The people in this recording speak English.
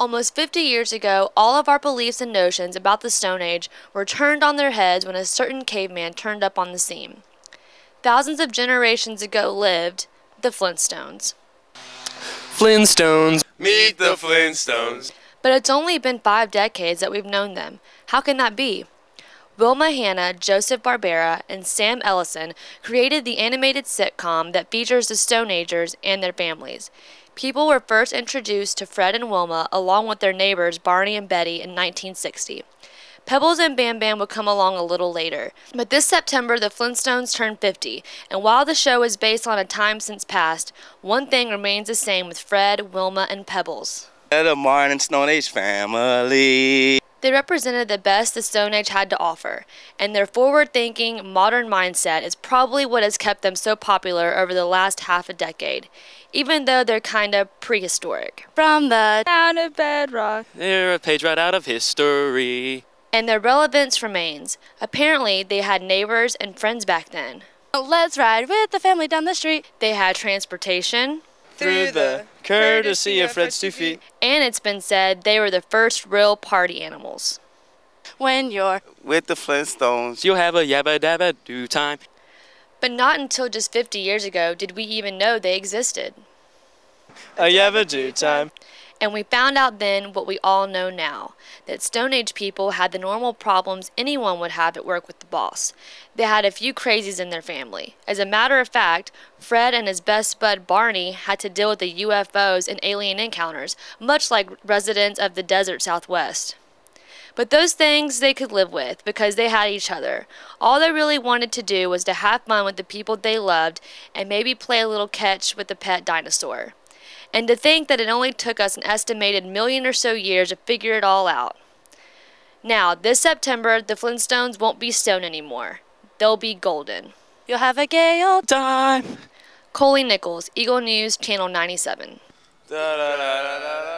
Almost 50 years ago, all of our beliefs and notions about the Stone Age were turned on their heads when a certain caveman turned up on the scene. Thousands of generations ago lived the Flintstones. Flintstones. Meet the Flintstones. But it's only been 5 decades that we've known them. How can that be? Wilma Hanna, Joseph Barbera, and Sam Ellison created the animated sitcom that features the Stone Agers and their families. People were first introduced to Fred and Wilma along with their neighbors Barney and Betty in 1960. Pebbles and Bam Bam would come along a little later. But this September, the Flintstones turned 50, and while the show is based on a time since past, one thing remains the same with Fred, Wilma, and Pebbles. The Martin Stone Age family. They represented the best the Stone Age had to offer, and their forward-thinking, modern mindset is probably what has kept them so popular over the last half a decade, even though they're kind of prehistoric. From the town of Bedrock. They're a page right out of history. And their relevance remains. Apparently, they had neighbors and friends back then. Let's ride with the family down the street. They had transportation. Through the courtesy of Fred Stoofy. And it's been said they were the first real party animals. When you're with the Flintstones, You'll have a yabba dabba do time. But not until just 50 years ago did we even know they existed. A yabba do time. And we found out then what we all know now, that Stone Age people had the normal problems anyone would have at work with the boss. They had a few crazies in their family. As a matter of fact, Fred and his best bud Barney had to deal with the UFOs and alien encounters, much like residents of the desert Southwest. But those things they could live with because they had each other. All they really wanted to do was to have fun with the people they loved and maybe play a little catch with the pet dinosaur. And to think that it only took us an estimated million or so years to figure it all out. Now, this September, the Flintstones won't be stone anymore. They'll be golden. you'll have a gay old Time. Coley Nichols, Eagle News, Channel 97. Da, da, da, da, da.